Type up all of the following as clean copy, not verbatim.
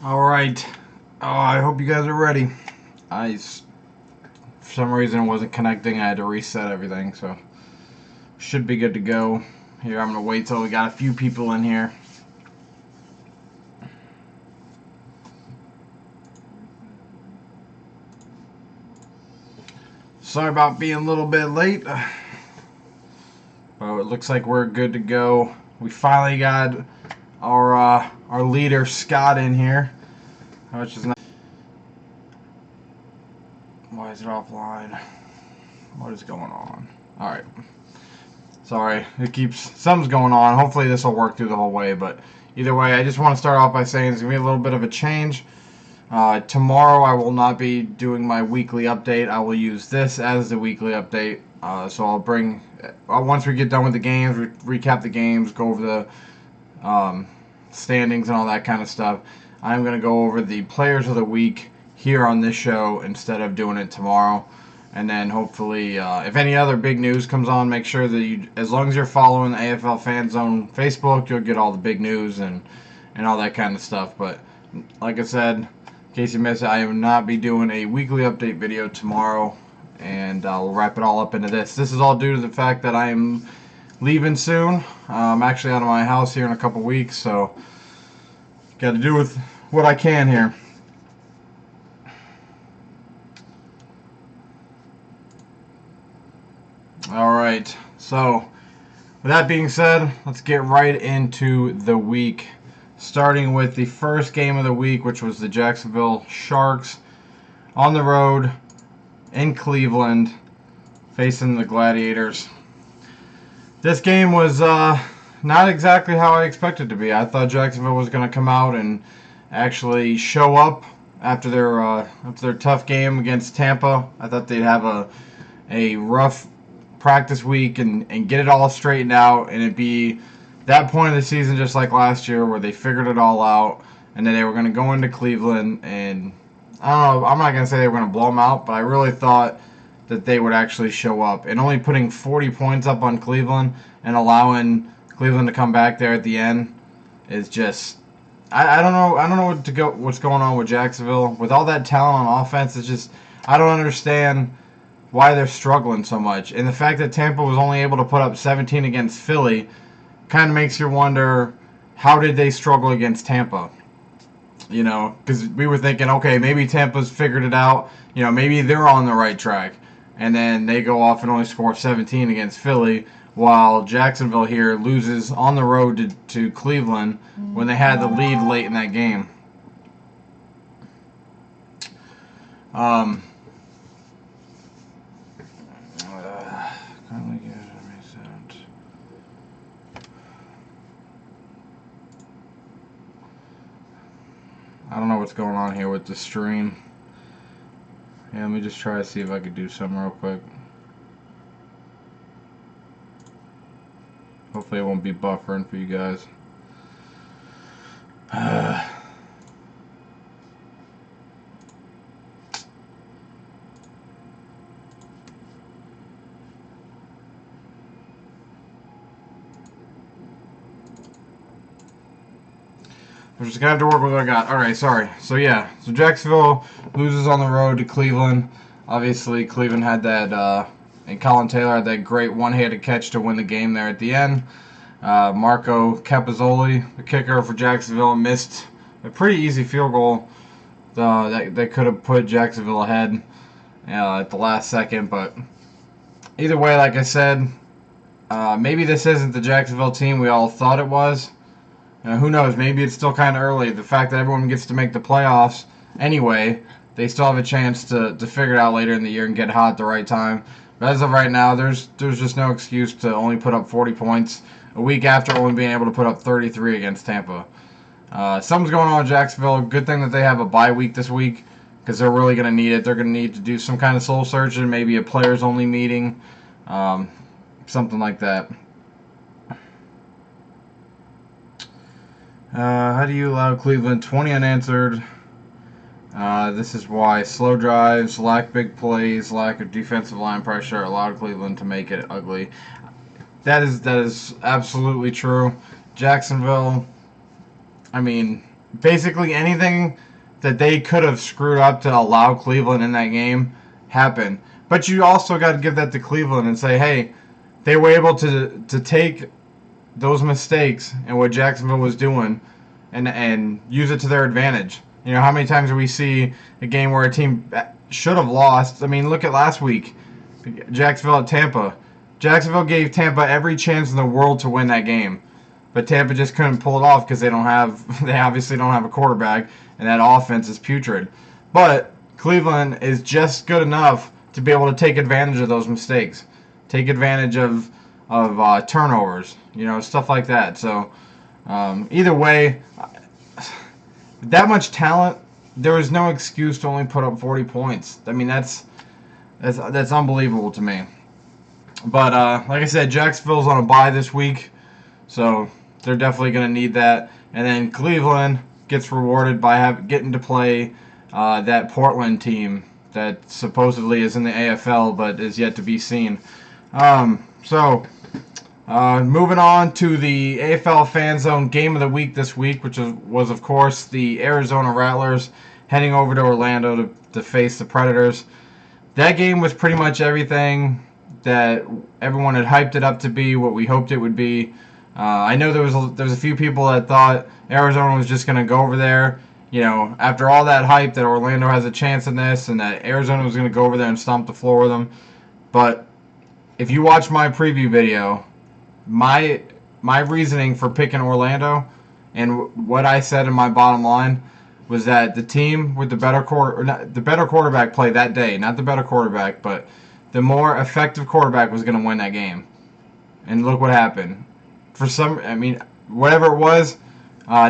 All right. Oh, I hope you guys are ready. For some reason, it wasn't connecting. I had to reset everything, so should be good to go. Here, I'm gonna wait till we got a few people in here. Sorry about being a little bit late, but it looks like we're good to go. We finally got our leader Scott in here, which is not. Why is it offline? What is going on? All right. Sorry, something's going on. Hopefully this will work through the whole way, but either way, I just want to start off by saying it's going to be a little bit of a change. Tomorrow I will not be doing my weekly update. I will use this as the weekly update. So I'll bring, once we get done with the games, recap the games, go over the standings and all that kind of stuff. I'm going to go over the players of the week here on this show instead of doing it tomorrow. And then hopefully, if any other big news comes on, make sure that you, as long as you're following the AFL Fan Zone Facebook, you'll get all the big news and all that kind of stuff. But like I said, in case you missed it, I will not be doing a weekly update video tomorrow, and we'll wrap it all up into this. This is all due to the fact that I am leaving soon. I'm actually out of my house here in a couple weeks, so got to do with what I can here. Alright, so with that being said, let's get right into the week. Starting with the first game of the week, which was the Jacksonville Sharks on the road in Cleveland facing the Gladiators. This game was not exactly how I expected it to be. I thought Jacksonville was going to come out and actually show up after their tough game against Tampa. I thought they'd have a rough practice week and get it all straightened out, and it'd be that point of the season just like last year where they figured it all out, and then they were going to go into Cleveland, and I don't know, I'm not going to say they were going to blow them out, but I really thought that they would actually show up. And only putting 40 points up on Cleveland and allowing Cleveland to come back there at the end is just, I don't know what's going on with Jacksonville. With all that talent on offense, it's just, I don't understand why they're struggling so much. And the fact that Tampa was only able to put up 17 against Philly kind of makes you wonder, how did they struggle against Tampa? You know, because we were thinking, okay, maybe Tampa's figured it out. You know, maybe they're on the right track. And then they go off and only score 17 against Philly, while Jacksonville here loses on the road to Cleveland when they had the lead late in that game. I don't know what's going on here with the stream. Yeah, let me just try to see if I could do something real quick. Hopefully it won't be buffering for you guys. I'm just gonna have to work with what I got. Alright, sorry. So yeah, so Jacksonville loses on the road to Cleveland. Obviously, Cleveland had that, and Colin Taylor had that great one-handed catch to win the game there at the end. Marco Capozzoli, the kicker for Jacksonville, missed a pretty easy field goal that could have put Jacksonville ahead at the last second. But either way, like I said, maybe this isn't the Jacksonville team we all thought it was. Who knows? Maybe it's still kind of early. The fact that everyone gets to make the playoffs anyway, they still have a chance to figure it out later in the year and get hot at the right time. But as of right now, there's just no excuse to only put up 40 points a week after only being able to put up 33 against Tampa. Something's going on with Jacksonville. Good thing that they have a bye week this week, because they're really going to need it. They're going to need to do some kind of soul searching, maybe a players-only meeting, something like that. How do you allow Cleveland 20 unanswered? This is why slow drives, lack big plays, lack of defensive line pressure allowed Cleveland to make it ugly. That is absolutely true. Jacksonville, I mean, basically anything that they could have screwed up to allow Cleveland in that game happened. But you also got to give that to Cleveland and say, hey, they were able to take those mistakes and what Jacksonville was doing and use it to their advantage. You know, how many times do we see a game where a team should have lost? I mean, look at last week, Jacksonville at Tampa. Jacksonville gave Tampa every chance in the world to win that game, but Tampa just couldn't pull it off because they obviously don't have a quarterback, and that offense is putrid. But Cleveland is just good enough to be able to take advantage of those mistakes, take advantage of turnovers, you know, stuff like that. So either way, that much talent, there was no excuse to only put up 40 points. I mean, that's unbelievable to me. But like I said, Jacksonville's on a bye this week, so they're definitely going to need that. And then Cleveland gets rewarded by getting to play that Portland team that supposedly is in the AFL but is yet to be seen. Moving on to the AFL Fan Zone Game of the Week this week, which was of course, the Arizona Rattlers heading over to Orlando to face the Predators. That game was pretty much everything that everyone had hyped it up to be, what we hoped it would be. I know there was a few people that thought Arizona was just going to go over there, you know, after all that hype that Orlando has a chance in this and that Arizona was going to go over there and stomp the floor with them. But if you watch my preview video, my reasoning for picking Orlando and what I said in my bottom line was that the team with the better quarterback play that day, not the better quarterback, but the more effective quarterback was going to win that game. And look what happened. Whatever it was,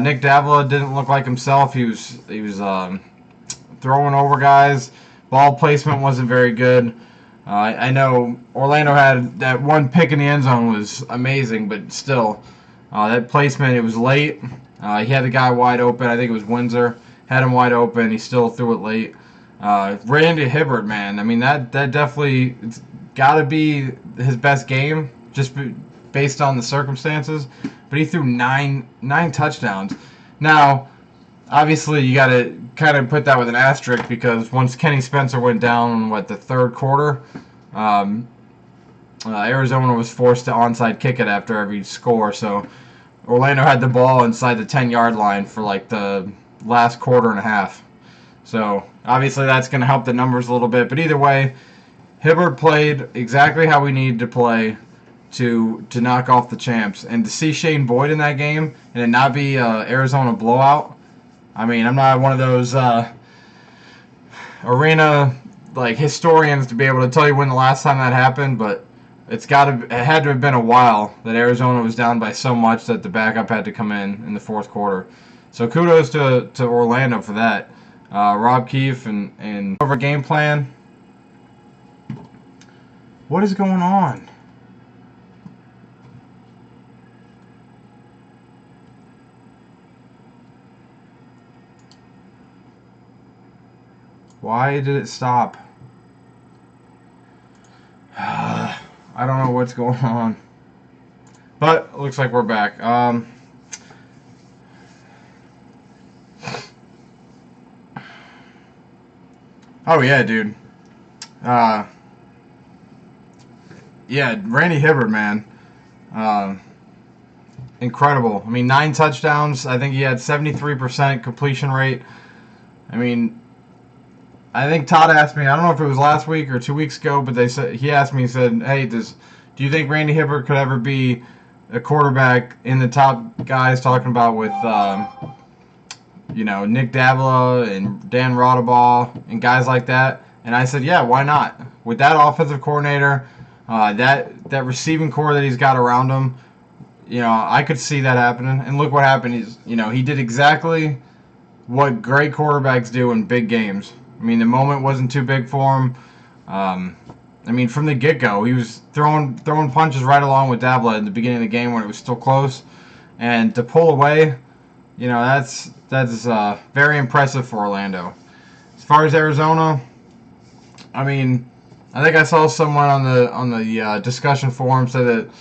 Nick Davila didn't look like himself. He was throwing over guys. Ball placement wasn't very good. I know Orlando had that one pick in the end zone was amazing, but still, that placement, it was late. He had the guy wide open. I think it was Windsor. Had him wide open. He still threw it late. Randy Hibbert, man. I mean, that definitely, it's got to be his best game, just based on the circumstances. But he threw nine touchdowns. Now, obviously, you got to kind of put that with an asterisk because once Kenny Spencer went down in the third quarter, Arizona was forced to onside kick it after every score. So Orlando had the ball inside the 10-yard line for like the last quarter and a half. So obviously that's going to help the numbers a little bit. But either way, Hibbert played exactly how we needed to play to knock off the champs. And to see Shane Boyd in that game and it not be Arizona blowout, I mean, I'm not one of those arena historians to be able to tell you when the last time that happened, but it had to have been a while that Arizona was down by so much that the backup had to come in the fourth quarter. So kudos to Orlando for that. Rob Keefe and over game plan. What is going on? Why did it stop? I don't know what's going on. But it looks like we're back. Oh yeah, dude. Yeah, Randy Hibbert, man. Incredible. I mean, 9 touchdowns. I think he had 73% completion rate. I mean, I think Todd asked me, I don't know if it was last week or 2 weeks ago, but he asked me, he said, hey, do you think Randy Hibbert could ever be a quarterback in the top guys talking about with, Nick Davila and Dan Rodabaugh and guys like that? And I said, yeah, why not? With that offensive coordinator, that receiving core that he's got around him, I could see that happening. And look what happened. He did exactly what great quarterbacks do in big games. I mean, the moment wasn't too big for him. From the get-go, he was throwing punches right along with Davila at the beginning of the game when it was still close. And to pull away, that's very impressive for Orlando. As far as Arizona, I mean, I think I saw someone on the discussion forum say that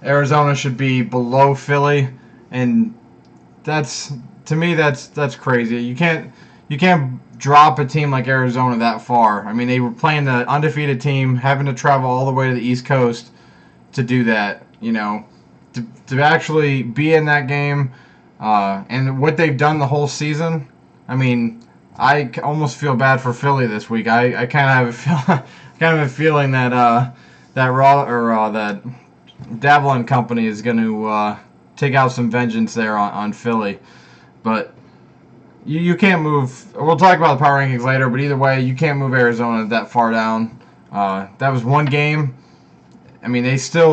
Arizona should be below Philly, and that's to me that's crazy. You can't drop a team like Arizona that far. I mean, they were playing the undefeated team, having to travel all the way to the East Coast to do that. To actually be in that game, and what they've done the whole season. I mean, I almost feel bad for Philly this week. I kind of have a feeling that that Davlin Company is going to take out some vengeance there on Philly, but. You can't move. We'll talk about the power rankings later, but either way, you can't move Arizona that far down. That was one game. I mean, they still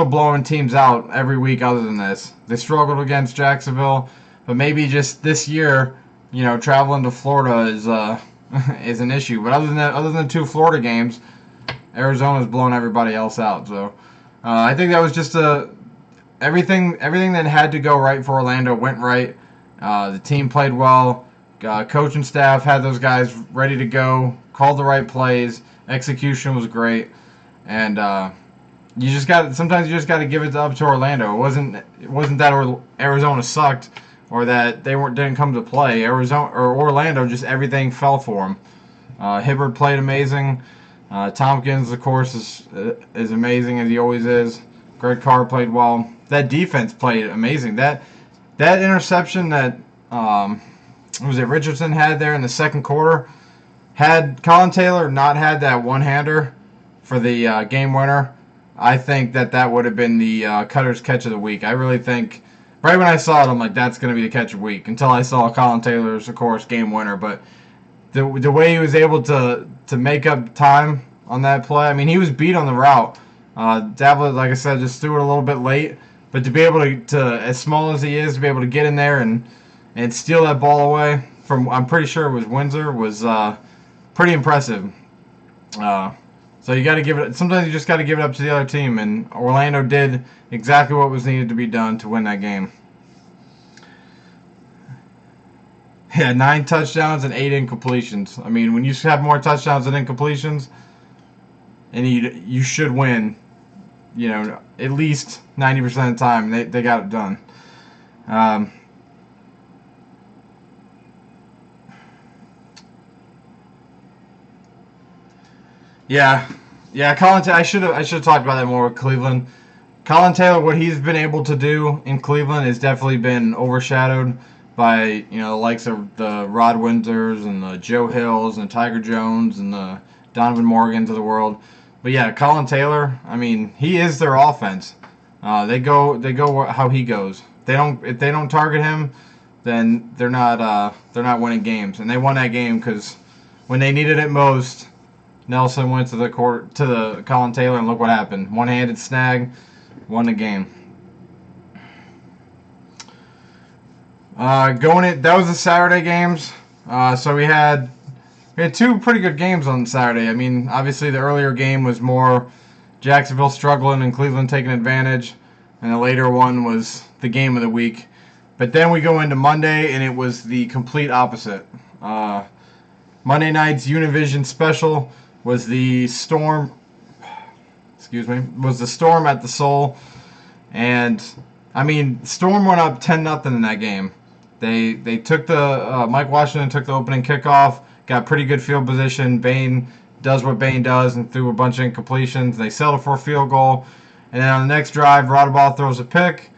blowing teams out every week. Other than this, they struggled against Jacksonville, but maybe just this year, traveling to Florida is is an issue. But other than 2 Florida games, Arizona's blowing everybody else out. So I think that was just everything that had to go right for Orlando went right. The team played well. Coach and staff had those guys ready to go. Called the right plays. Execution was great, and sometimes you just got to give it up to Orlando. It wasn't that Arizona sucked or that they didn't come to play. Orlando, just everything fell for them. Hibbert played amazing. Tompkins, of course, is amazing as he always is. Greg Carr played well. That defense played amazing. That interception that Richardson had there in the second quarter, had Colin Taylor not had that one-hander for the game winner, I think that would have been the Cutter's catch of the week. I really think, right when I saw it, I'm like, that's going to be the catch of the week, until I saw Colin Taylor's, of course, game winner. But the way he was able to make up time on that play, I mean, he was beat on the route. Davila, like I said, just threw it a little bit late. But to be able to, as small as he is, to be able to get in there and steal that ball away from, I'm pretty sure it was Windsor, was pretty impressive. So you got to give it. Sometimes you just got to give it up to the other team, and Orlando did exactly what was needed to be done to win that game. Yeah, 9 touchdowns and 8 incompletions. I mean, when you have more touchdowns than incompletions, and you should win. At least 90% of the time, they got it done. Yeah, Colin Taylor, I should have talked about that more with Cleveland. Colin Taylor, what he's been able to do in Cleveland has definitely been overshadowed by the likes of the Rod Windsors and the Joe Hills and Tiger Jones and the Donovan Morgans of the world. But yeah, Colin Taylor, I mean, he is their offense. They go how he goes. If they don't target him, then they're not winning games. And they won that game because when they needed it most, Nelson went to the Colin Taylor, and look what happened. One-handed snag, won the game. That was the Saturday games. So we had 2 pretty good games on Saturday. I mean, obviously the earlier game was more Jacksonville struggling and Cleveland taking advantage, and the later one was the game of the week. But then we go into Monday, and it was the complete opposite. Monday night's Univision special was the Storm. Was the Storm at the Soul, and I mean, Storm went up 10-0 in that game. They took Mike Washington took the opening kickoff. Got pretty good field position. Bain does what Bain does and threw a bunch of incompletions. They settled for a field goal. And then on the next drive, Rodabaugh throws a pick.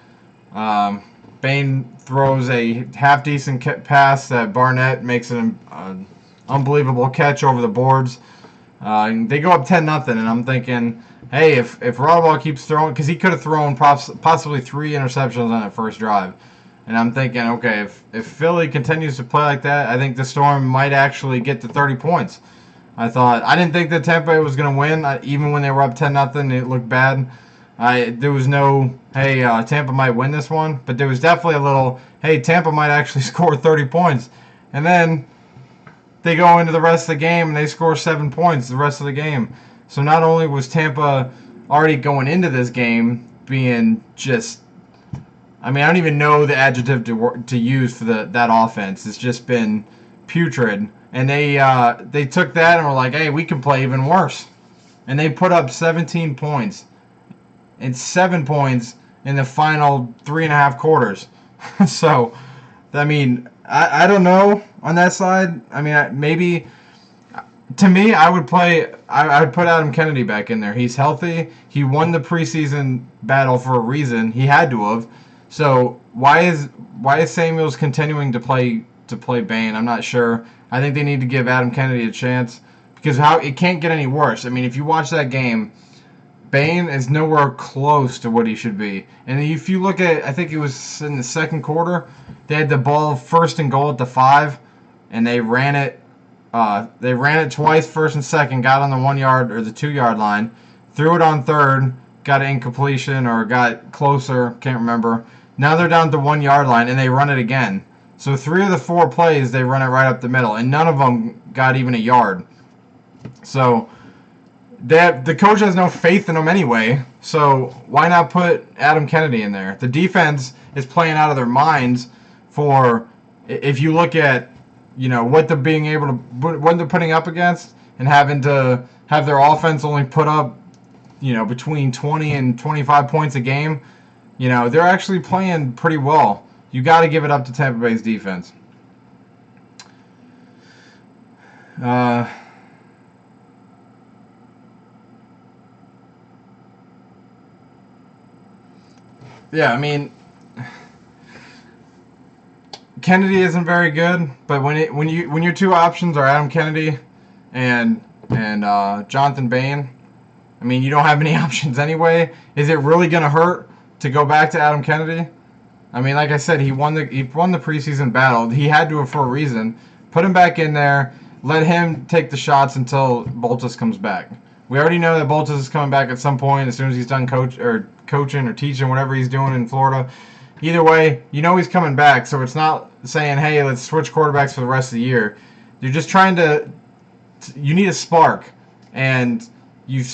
Bain throws a half-decent pass that Barnett makes an unbelievable catch over the boards. They go up 10-0, and I'm thinking, hey, if Rodabaugh keeps throwing, because he could have thrown possibly 3 interceptions on that first drive. And I'm thinking, okay, if Philly continues to play like that, I think the Storm might actually get to 30 points. I didn't think that Tampa was going to win. Even when they were up 10-0, it looked bad. There was no, hey, Tampa might win this one. But there was definitely a little, hey, Tampa might actually score 30 points. And then they go into the rest of the game and they score 7 points the rest of the game. So not only was Tampa already going into this game being just, I mean, I don't even know the adjective to use for that offense. It's just been putrid. And they took that and were like, hey, we can play even worse. And they put up 17 points and 7 points in the final 3.5 quarters. So I mean, I don't know on that side. I mean, maybe to me, I would play. I would put Adam Kennedy back in there. He's healthy. He won the preseason battle for a reason. He had to have. So why is Samuels continuing to play Bain? I'm not sure. I think they need to give Adam Kennedy a chance because it can't get any worse. I mean, if you watch that game, Bain is nowhere close to what he should be. And if you look at, I think it was in the second quarter, they had the ball first and goal at the 5, and they ran it. They ran it twice, first and second, got on the 1 yard or the 2 yard line, threw it on third, got an incompletion or got closer, can't remember. Now they're down to 1 yard line and they run it again. So 3 of the 4 plays they run it right up the middle, and none of them got even a yard. So the coach has no faith in them anyway. So why not put Adam Kennedy in there? The defense is playing out of their minds. For if you look at what they're putting up against and having to have their offense only put up between 20 and 25 points a game, they're actually playing pretty well. You got to give it up to Tampa Bay's defense. Yeah, I mean, Kennedy isn't very good, but when your two options are Adam Kennedy and Jonathan Bain, I mean, you don't have any options anyway. Is it really going to hurt to go back to Adam Kennedy? I mean, like I said, he won the preseason battle. He had to for a reason. Put him back in there. Let him take the shots until Boltus comes back. We already know that Boltus is coming back at some point as soon as he's done coaching or teaching, whatever he's doing in Florida. Either way, he's coming back, so it's not saying, hey, let's switch quarterbacks for the rest of the year. You're just trying to – you need a spark. And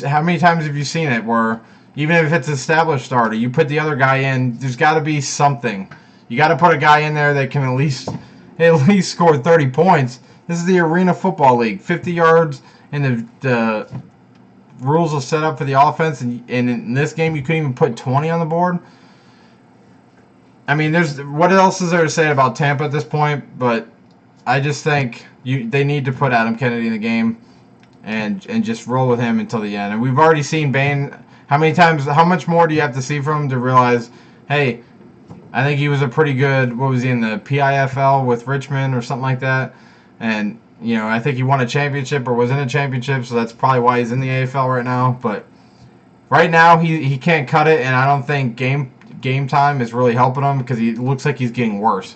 how many times have you seen it where even if it's an established starter, you put the other guy in, there's got to be something. You got to put a guy in there that can at least score 30 points. This is the Arena Football League. 50 yards, and the rules are set up for the offense, and in this game you couldn't even put 20 on the board. I mean, what else is there to say about Tampa at this point? But I just think they need to put Adam Kennedy in the game and just roll with him until the end. And we've already seen Bain. How much more do you have to see from him to realize, hey, I think he was a pretty good, what was he in the PIFL with Richmond or something like that? And, I think he won a championship or was in a championship, so that's probably why he's in the AFL right now. But right now he can't cut it, and I don't think game time is really helping him because he looks like he's getting worse.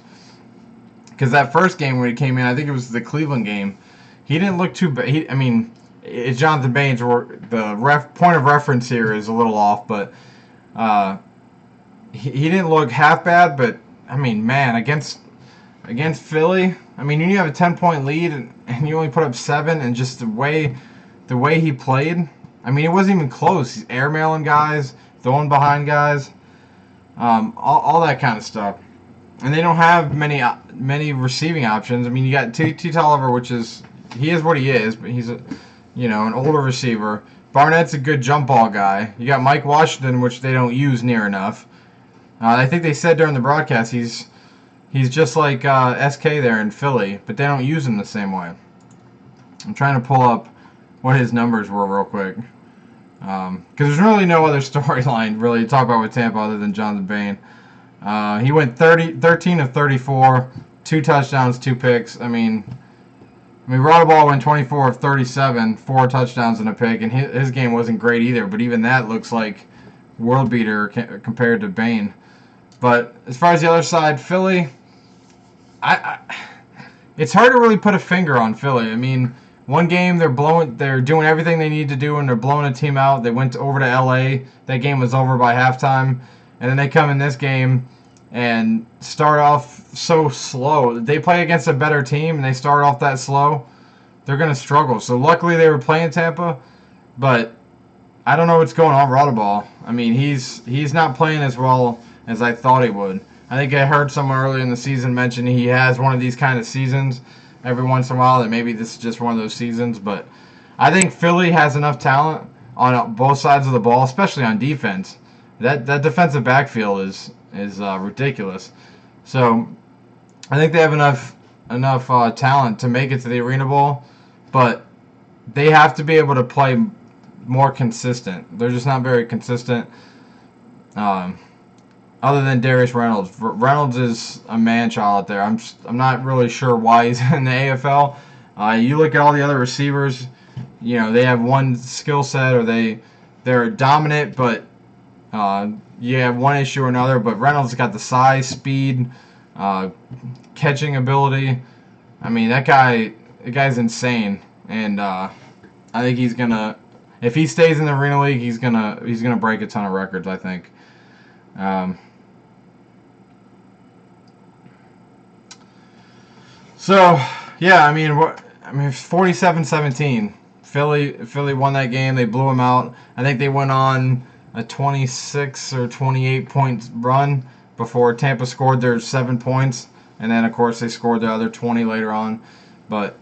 Because that first game when he came in, I think it was the Cleveland game, he didn't look too bad. It's Jonathan Baines. The point of reference here is a little off, but he didn't look half bad. But I mean, man, against Philly, I mean, you have a 10-point lead and you only put up 7, and just the way he played, I mean, it wasn't even close. He's airmailing guys, throwing behind guys, all that kind of stuff. And they don't have many receiving options. I mean, you got T. Tolliver, which is what he is, but he's an older receiver. Barnett's a good jump ball guy. You got Mike Washington, which they don't use near enough. I think they said during the broadcast he's just like SK there in Philly, but they don't use him the same way. I'm trying to pull up what his numbers were real quick. Because there's really no other storyline really to talk about with Tampa other than Jonathan Bain. He went 13 of 34, 2 touchdowns, 2 picks. I mean, Rodball went 24 of 37, 4 touchdowns and a pick, and his game wasn't great either, but even that looks like world beater compared to Bain. But as far as the other side, Philly, it's hard to really put a finger on Philly. I mean, one game they're doing everything they need to do, and they're blowing a team out. They went over to LA. That game was over by halftime, and then they come in this game and start off so slow. They play against a better team, and they start off that slow, they're going to struggle. So luckily they were playing Tampa, but I don't know what's going on with Rodball. I mean, he's not playing as well as I thought he would. I think I heard someone earlier in the season mention he has one of these kind of seasons every once in a while, that maybe this is just one of those seasons. But I think Philly has enough talent on both sides of the ball, especially on defense. That defensive backfield is ridiculous. So I think they have enough talent to make it to the Arena Bowl, but they have to be able to play more consistent. They're just not very consistent. Um, Other than Darius Reynolds, Reynolds is a man-child out there. I'm not really sure why he's in the AFL. You look at all the other receivers, you know, they have one skill set or they're dominant, but you have one issue or another. But Reynolds got the size, speed, catching ability. I mean, the guy's insane, and I think he's gonna, if he stays in the Arena League, he's gonna break a ton of records, I think. So yeah, I mean, 47-17. Philly won that game. They blew them out. I think they went on a 26 or 28 point run before Tampa scored their 7 points, and then of course they scored the other 20 later on. But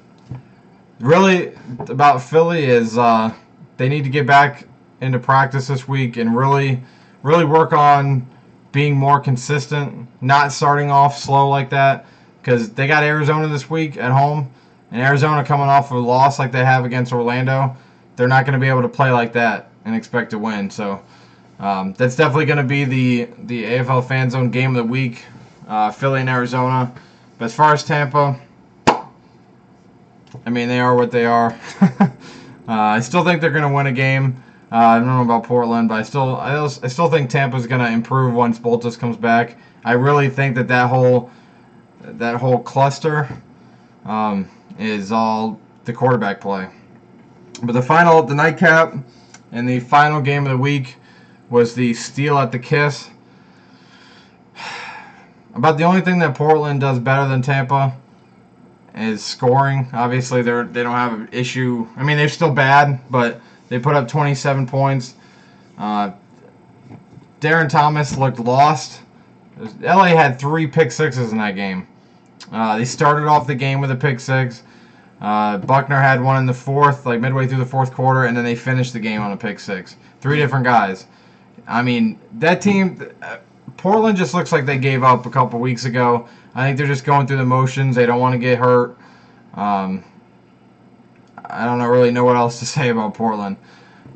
really, about Philly is they need to get back into practice this week and really work on being more consistent, not starting off slow like that, because they got Arizona this week at home, and Arizona coming off of a loss like they have against Orlando, they're not going to be able to play like that and expect to win. So that's definitely going to be the AFL Fan Zone game of the week, Philly and Arizona. But as far as Tampa, I mean, they are what they are. I still think they're going to win a game. I don't know about Portland, but I still think Tampa's going to improve once Boltus comes back. I really think that whole cluster is all the quarterback play. But the nightcap and the final game of the week was the Steal at the Kiss. About the only thing that Portland does better than Tampa is scoring. Obviously, they don't have an issue. I mean, they're still bad, but they put up 27 points. Darren Thomas looked lost. LA had 3 pick sixes in that game. They started off the game with a pick six. Buckner had one in the fourth, like midway through the fourth quarter, and then they finished the game on a pick six. 3 different guys. I mean, that team, Portland just looks like they gave up a couple weeks ago. I think they're just going through the motions. They don't want to get hurt. I don't really know what else to say about Portland.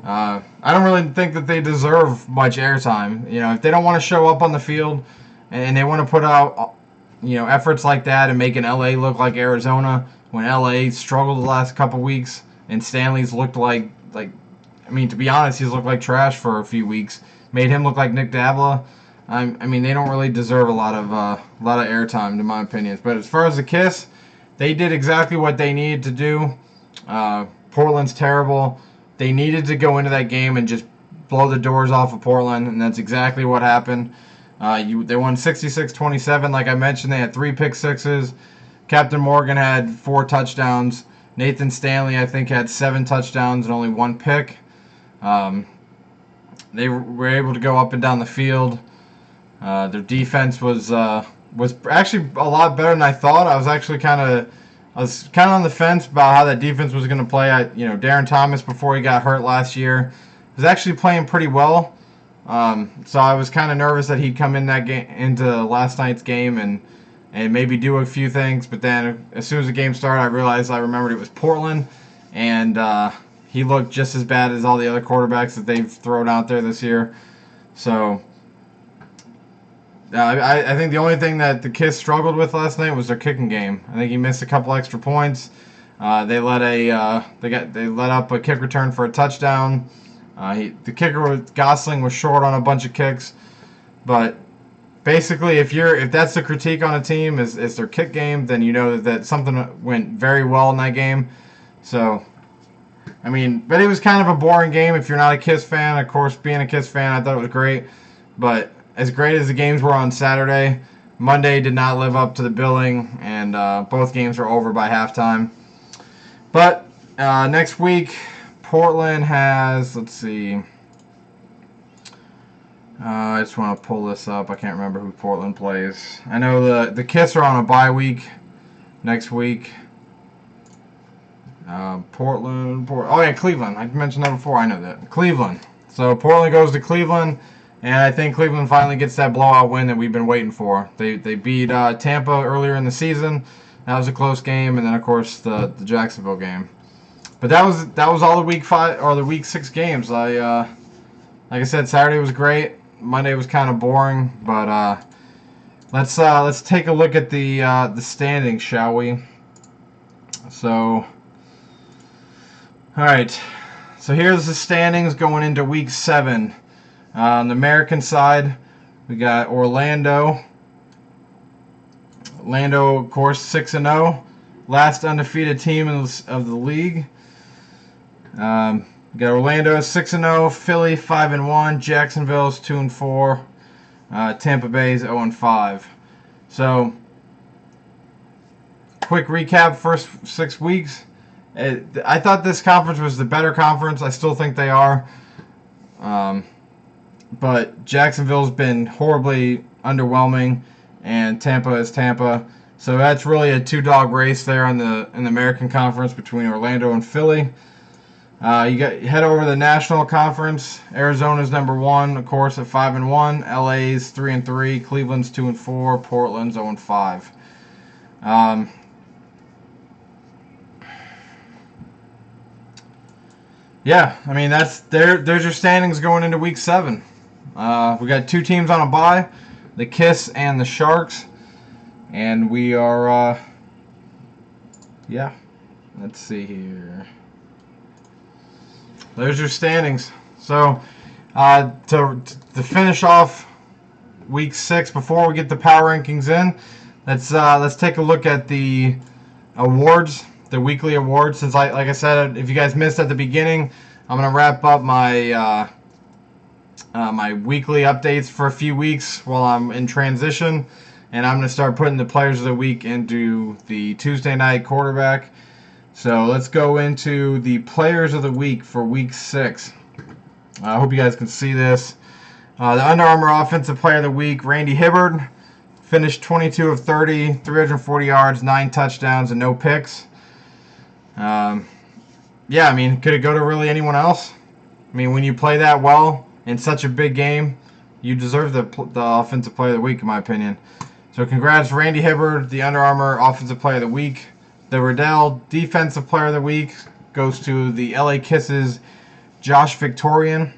I don't really think that they deserve much airtime. You know, if they don't want to show up on the field and they want to put out, you know, efforts like that and making LA look like Arizona when LA struggled the last couple weeks and Stanley's looked like I mean, to be honest, he's looked like trash for a few weeks. Made him look like Nick Davila. I mean, they don't really deserve a lot of airtime, in my opinion. But as far as the Kiss, they did exactly what they needed to do. Portland's terrible. They needed to go into that game and just blow the doors off of Portland, and that's exactly what happened. They won 66-27. Like I mentioned, they had 3 pick sixes. Captain Morgan had 4 touchdowns. Nathan Stanley, I think, had 7 touchdowns and only 1 pick. They were able to go up and down the field. Their defense was actually a lot better than I thought. I was kind of on the fence about how that defense was going to play. Darren Thomas, before he got hurt last year, was actually playing pretty well. So I was kind of nervous that he'd come in that game, into last night's game, and maybe do a few things. But then as soon as the game started, I remembered it was Portland, and he looked just as bad as all the other quarterbacks that they've thrown out there this year. So I think the only thing that the Kiss struggled with last night was their kicking game. I think he missed a couple extra points. They let up a kick return for a touchdown. The kicker Gosling was short on a bunch of kicks, but basically, if that's the critique on a team is their kick game, then you know that something went very well in that game. So, I mean, but it was kind of a boring game if you're not a Kiss fan. Of course, being a Kiss fan, I thought it was great, but as great as the games were on Saturday, Monday did not live up to the billing, and both games were over by halftime. But next week, Portland has, let's see, I just want to pull this up. I can't remember who Portland plays. I know the Kiss are on a bye week next week. Portland. Oh yeah, Cleveland. I mentioned that before. I know that. Cleveland. So Portland goes to Cleveland, And I think Cleveland finally gets that blowout win that we've been waiting for. They beat Tampa earlier in the season. That was a close game, and then of course the Jacksonville game. But that was all the week 5 or the week 6 games. Like I said, Saturday was great. Monday was kind of boring, but let's take a look at the standings, shall we? So, all right. So here's the standings going into week 7. On the American side, we got Orlando. Orlando, of course, 6-0, last undefeated team of the league. We got Orlando 6-0, Philly 5-1, Jacksonville's 2-4, Tampa Bay's 0-5. So, quick recap: first 6 weeks. I thought this conference was the better conference. I still think they are. But Jacksonville's been horribly underwhelming, and Tampa is Tampa. So that's really a 2-dog race there in the American Conference between Orlando and Philly. You head over to the National Conference. Arizona's number 1, of course, at 5-1. LA's 3-3. Cleveland's 2-4. Portland's 0-5. Yeah, I mean there's your standings going into week 7. We got 2 teams on a bye, the Kiss and the Sharks, and we are yeah. Let's see here. There's your standings. So to finish off week 6 before we get the power rankings in, let's take a look at the awards, the weekly awards. Since like I said, if you guys missed at the beginning, I'm gonna wrap up my my weekly updates for a few weeks while I'm in transition, and I'm gonna start putting the players of the week into the Tuesday night quarterback. So let's go into the players of the week for week 6. I hope you guys can see this. The Under Armour Offensive Player of the Week, Randy Hibbard, finished 22 of 30, 340 yards, 9 touchdowns, and no picks. Yeah, I mean, could it go to really anyone else? I mean, when you play that well in such a big game, you deserve the Offensive Player of the Week, in my opinion. So congrats, Randy Hibbard, the Under Armour Offensive Player of the Week. The Riddell Defensive Player of the Week goes to the LA Kisses' Josh Victorian.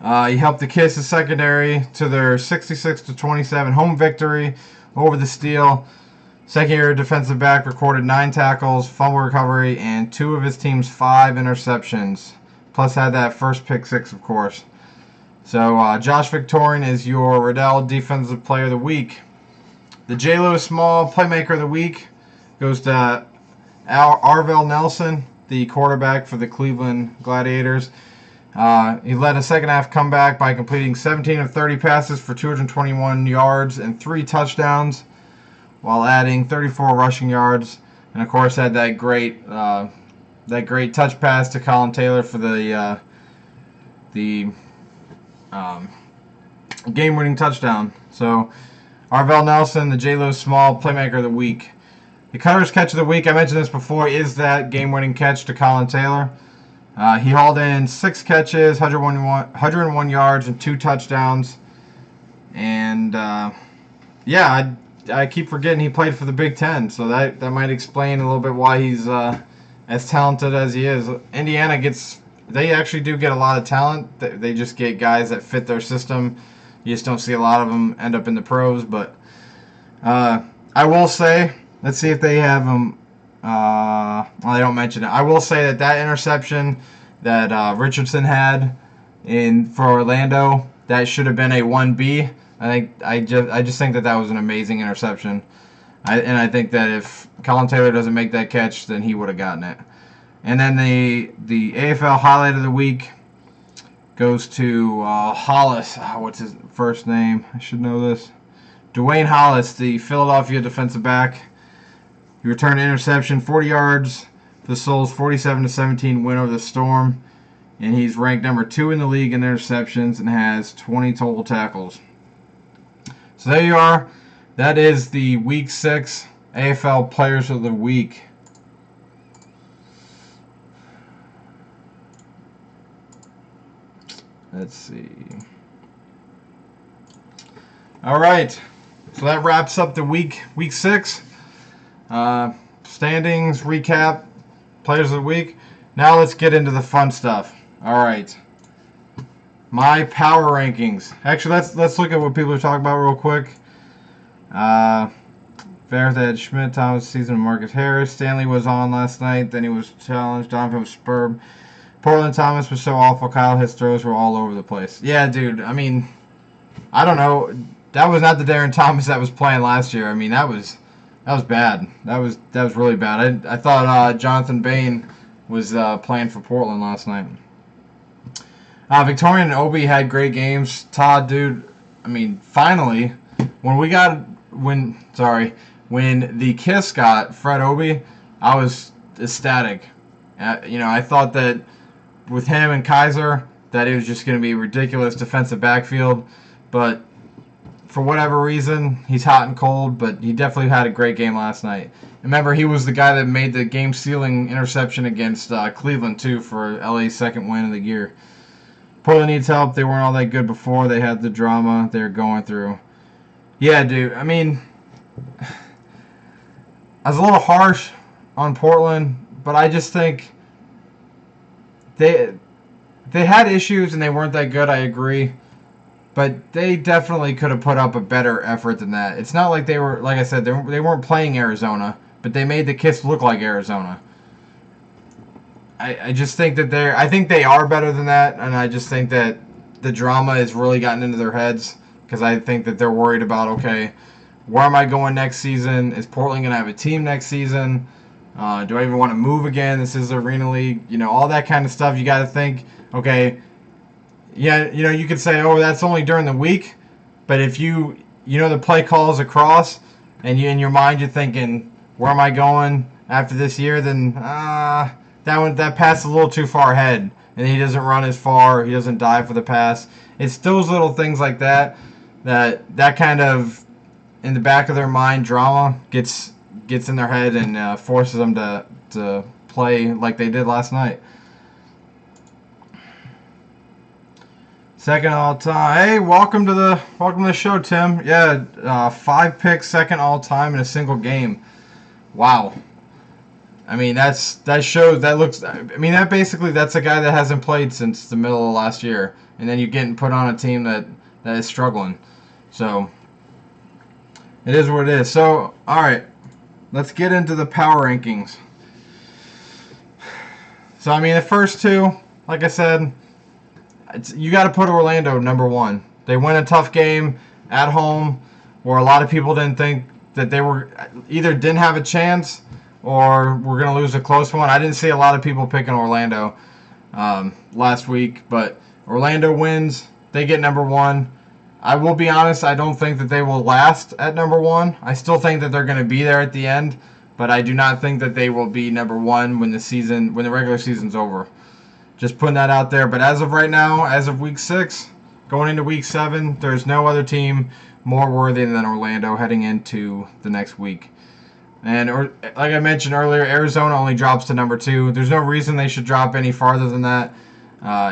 He helped the Kisses secondary to their 66-27 home victory over the Steel. Second-year defensive back recorded 9 tackles, fumble recovery, and 2 of his team's 5 interceptions. Plus had that first pick 6, of course. So Josh Victorian is your Riddell Defensive Player of the Week. The J-Lo Small Playmaker of the Week goes to Arvell Nelson, the quarterback for the Cleveland Gladiators. He led a second-half comeback by completing 17 of 30 passes for 221 yards and 3 touchdowns, while adding 34 rushing yards, and of course had that great touch pass to Colin Taylor for the game-winning touchdown. So Arvell Nelson, the J-Lo Small Playmaker of the Week. The Cutter's Catch of the Week, I mentioned this before, is that game-winning catch to Colin Taylor. He hauled in 6 catches, 101 yards, and 2 touchdowns. And yeah, I keep forgetting he played for the Big Ten, so that might explain a little bit why he's as talented as he is. Indiana they actually do get a lot of talent. They just get guys that fit their system. You just don't see a lot of them end up in the pros. But I will say, let's see if they have them. Well, they don't mention it. I will say that interception that Richardson had for Orlando, that should have been a 1B. I just think that was an amazing interception. I think that if Colin Taylor doesn't make that catch, then he would have gotten it. And then the AFL Highlight of the Week goes to Hollis. What's his first name? I should know this. Dwayne Hollis, the Philadelphia defensive back. He returned an interception, 40 yards for the Souls' 47-17 win over the Storm. And he's ranked number 2 in the league in interceptions and has 20 total tackles. So there you are. That is the Week 6 AFL Players of the Week. Let's see. All right, so that wraps up the week 6 standings recap, players of the week. Now let's get into the fun stuff. All right, my power rankings. Actually, let's look at what people are talking about real quick. Fair had Schmidt, Thomas, season Marcus Harris. Stanley was on last night. Then he was challenged. Donovan was superb. Portland Thomas was so awful. Kyle, his throws were all over the place. Yeah, dude. I mean, I don't know. That was not the Darren Thomas that was playing last year. I mean, that was bad. That was really bad. I thought Jonathan Bain was playing for Portland last night. Victorian and Obi had great games. Todd, dude. I mean, finally, when the Kiss got Fred Obi, I was ecstatic. I thought that with him and Kaiser, that it was just going to be a ridiculous defensive backfield. But for whatever reason, he's hot and cold, but he definitely had a great game last night. Remember, he was the guy that made the game-sealing interception against Cleveland, too, for LA's second win of the year. Portland needs help. They weren't all that good before. They had the drama they're going through. Yeah, dude. I mean, I was a little harsh on Portland, but I just think they had issues and they weren't that good. I agree, but they definitely could have put up a better effort than that. It's not like they were, like I said, they weren't playing Arizona, but they made the Kiss look like Arizona. I just think that I think they are better than that, and I just think that the drama has really gotten into their heads because I think that they're worried about, okay, where am I going next season? Is Portland going to have a team next season? Do I even want to move again? This is Arena League. All that kind of stuff. You got to think, okay, yeah, you could say, oh, that's only during the week. But if the play calls across and in your mind you're thinking, where am I going after this year? Then that pass is a little too far ahead. And he doesn't run as far. He doesn't dive for the pass. It's those little things like that kind of, in the back of their mind, drama gets in their head and forces them to play like they did last night. Second all time. Hey, welcome to the show, Tim. Yeah, 5 picks, second all time in a single game. Wow. I mean, that looks. I mean, that's a guy that hasn't played since the middle of last year, and then you're getting put on a team that is struggling. So it is what it is. So, all right, let's get into the power rankings. So, I mean, the first two, like I said, you got to put Orlando number 1. They win a tough game at home where a lot of people didn't think that they were either didn't have a chance or we're going to lose a close one. I didn't see a lot of people picking Orlando last week, but Orlando wins. They get number 1. I will be honest, I don't think that they will last at number 1. I still think that they're going to be there at the end, but I do not think that they will be number 1 when the regular season's over. Just putting that out there. But as of right now, as of week 6, going into week 7, there's no other team more worthy than Orlando heading into the next week. And like I mentioned earlier, Arizona only drops to number 2. There's no reason they should drop any farther than that.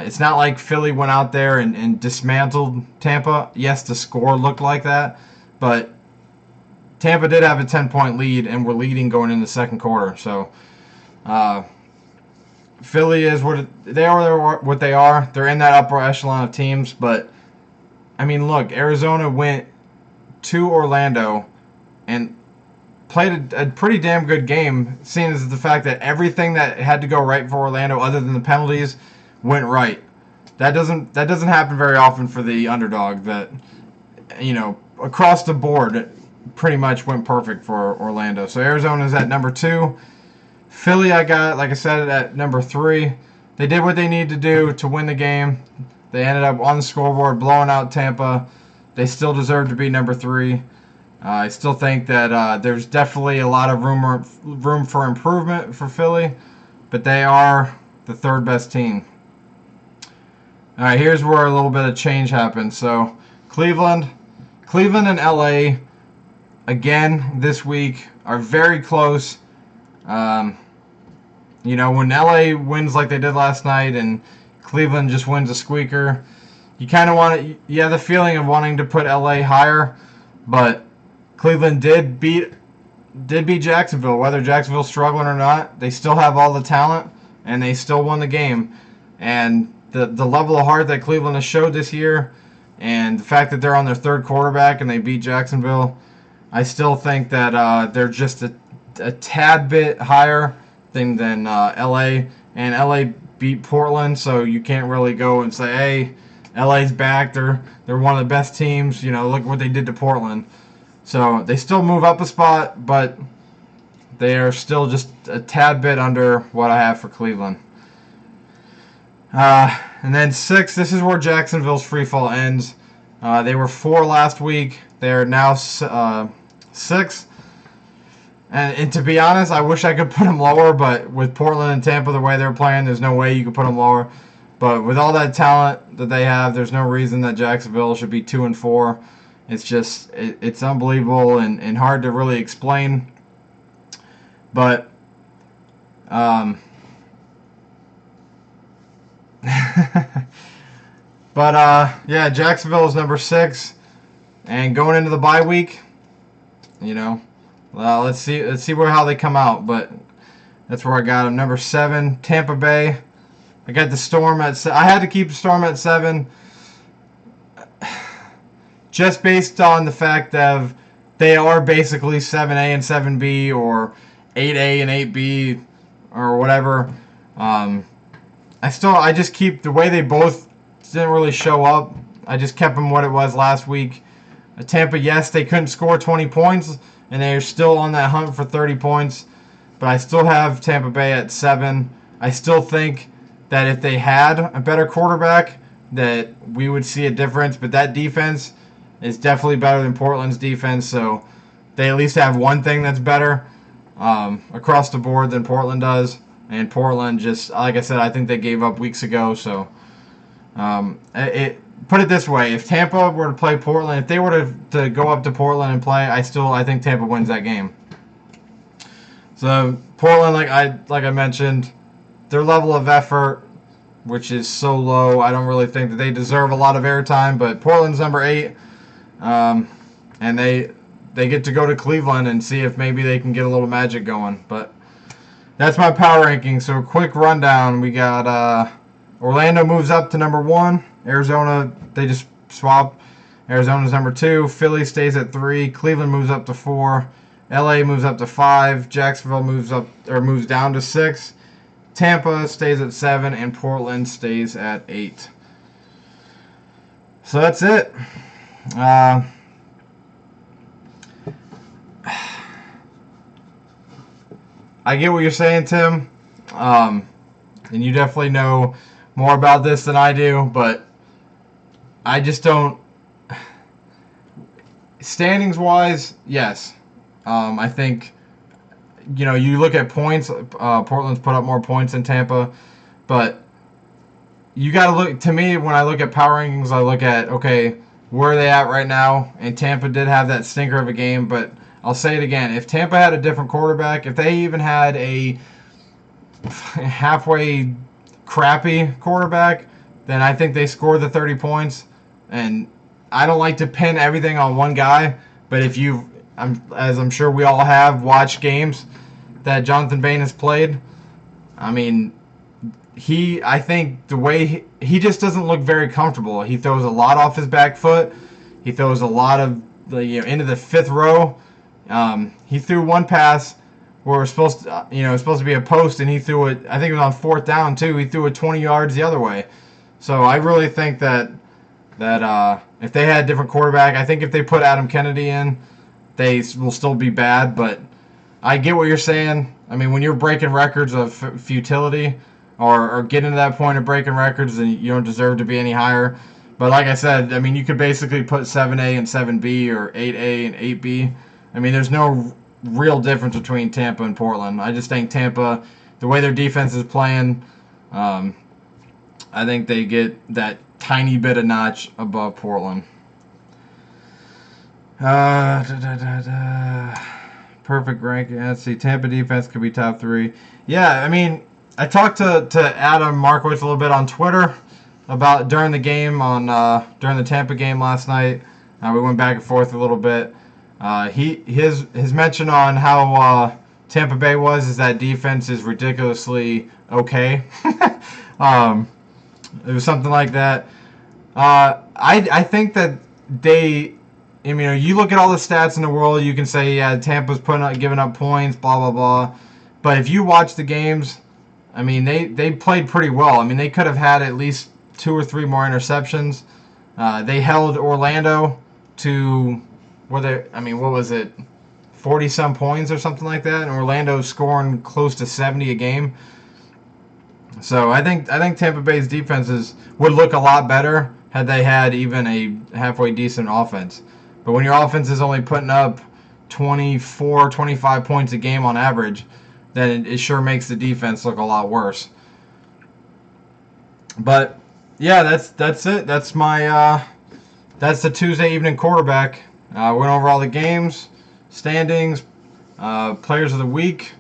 It's not like Philly went out there and dismantled Tampa. Yes, the score looked like that, but Tampa did have a 10-point lead and were leading going into the second quarter. So Philly is what they are. They're in that upper echelon of teams. But, I mean, look, Arizona went to Orlando and played a pretty damn good game, seeing as the fact that everything that had to go right for Orlando, other than the penalties, went right. That doesn't happen very often for the underdog. That, across the board, pretty much went perfect for Orlando. So Arizona's at number 2. Philly, I got, like I said, at number 3. They did what they needed to do to win the game. They ended up on the scoreboard blowing out Tampa. They still deserve to be number 3. I still think that there's definitely a lot of room for improvement for Philly, but they are the 3rd best team. All right, here's where a little bit of change happened. So Cleveland and LA, again, this week are very close. When LA wins like they did last night and Cleveland just wins a squeaker, you kind of want to, you have the feeling of wanting to put LA higher, but Cleveland did beat Jacksonville. Whether Jacksonville's struggling or not, they still have all the talent, and they still won the game. And the level of heart that Cleveland has showed this year, and the fact that they're on their third quarterback and they beat Jacksonville, I still think that they're just a tad bit higher than LA. And LA beat Portland, so you can't really go and say, hey, LA's back. They're one of the best teams. You know, look what they did to Portland. So they still move up a spot, but they are still just a tad bit under what I have for Cleveland. And then 6, this is where Jacksonville's free fall ends. They were 4 last week. They're now 6. And to be honest, I wish I could put them lower, but with Portland and Tampa the way they're playing, there's no way you could put them lower. But with all that talent that they have, there's no reason that Jacksonville should be 2 and 4. It's just it's unbelievable and hard to really explain. But yeah, Jacksonville is number 6, and going into the bye week, well, let's see how they come out. But that's where I got them. Number 7, Tampa Bay. I got the Storm at. I had to keep the Storm at 7, just based on the fact that they are basically 7A and 7B, or 8A and 8B, or whatever. I just keep the way they both didn't really show up. I just kept them what it was last week. Tampa, yes, they couldn't score 20 points, and they're still on that hunt for 30 points. But I still have Tampa Bay at 7. I still think that if they had a better quarterback, that we would see a difference. But that defense is definitely better than Portland's defense, so they at least have one thing that's better across the board than Portland does. And Portland just, like I said, I think they gave up weeks ago. So put it this way: if Tampa were to play Portland, if they were to go up to Portland and play, I think Tampa wins that game. So Portland, like I mentioned, their level of effort, which is so low, I don't really think that they deserve a lot of airtime. But Portland's number 8, and they get to go to Cleveland and see if maybe they can get a little magic going. But that's my power ranking. So a quick rundown: we got Orlando moves up to number 1. Arizona, they just swap. Arizona's number 2. Philly stays at 3. Cleveland moves up to 4. LA moves up to 5. Jacksonville moves down to 6. Tampa stays at 7, and Portland stays at 8. So that's it. I get what you're saying, Tim, and you definitely know more about this than I do, but I just don't. Standings-wise, yes. I think, you look at points, Portland's put up more points than Tampa, but you got to look, to me, when I look at power rankings, I look at, okay, where are they at right now? And Tampa did have that stinker of a game, but I'll say it again. If Tampa had a different quarterback, if they even had a halfway crappy quarterback, then I think they scored the 30 points. And I don't like to pin everything on one guy, but if you've, as I'm sure we all have, watched games that Jonathan Bain has played, I mean, I think the way he just doesn't look very comfortable. He throws a lot off his back foot. He throws a lot of into the 5th row. He threw one pass where it was supposed to be a post, and he threw it. I think it was on 4th down too. He threw it 20 yards the other way. So I really think that if they had a different quarterback, I think if they put Adam Kennedy in, they will still be bad. But I get what you're saying. I mean, when you're breaking records of futility, or getting to that point of breaking records, then you don't deserve to be any higher. But like I said, I mean, you could basically put 7A and 7B, or 8A and 8B. I mean, there's no real difference between Tampa and Portland. I just think Tampa, the way their defense is playing, I think they get that tiny bit of notch above Portland. Perfect ranking. Let's see. Tampa defense could be top 3. Yeah, I mean, I talked to Adam Markowitz a little bit on Twitter. about during the game during the Tampa game last night. We went back and forth a little bit. His mention on how Tampa Bay is that defense is ridiculously okay. It was something like that. I think that you look at all the stats in the world, you can say, yeah, Tampa's giving up points, blah, blah, blah. But if you watch the games, I mean, they played pretty well. I mean, they could have had at least 2 or 3 more interceptions. They held Orlando to, what was it, 40-some points or something like that, and Orlando's scoring close to 70 a game. So I think Tampa Bay's defenses would look a lot better had they had even a halfway decent offense. But when your offense is only putting up 24, 25 points a game on average, then it sure makes the defense look a lot worse. But yeah, that's it. That's the Tuesday evening quarterback. Went over all the games, standings, players of the week,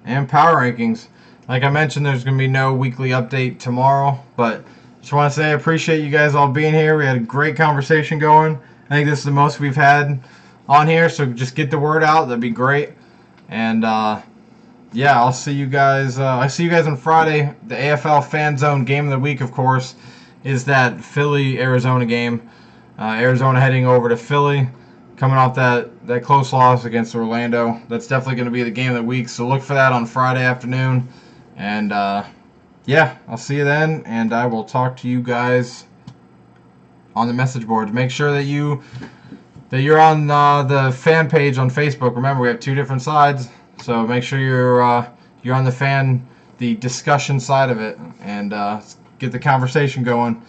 and power rankings. Like I mentioned, there's going to be no weekly update tomorrow, but just want to say I appreciate you guys all being here. We had a great conversation going. I think this is the most we've had on here, so just get the word out. That'd be great. And yeah, I'll see you guys. I see you guys on Friday. The AFL Fan Zone game of the week, of course, is that Philly-Arizona game. Arizona heading over to Philly, coming off that close loss against Orlando. That's definitely going to be the game of the week, so look for that on Friday afternoon. And yeah, I'll see you then, and I will talk to you guys on the message boards. Make sure that you're on the fan page on Facebook. Remember, we have 2 different sides, so make sure you're on the discussion side of it, and get the conversation going.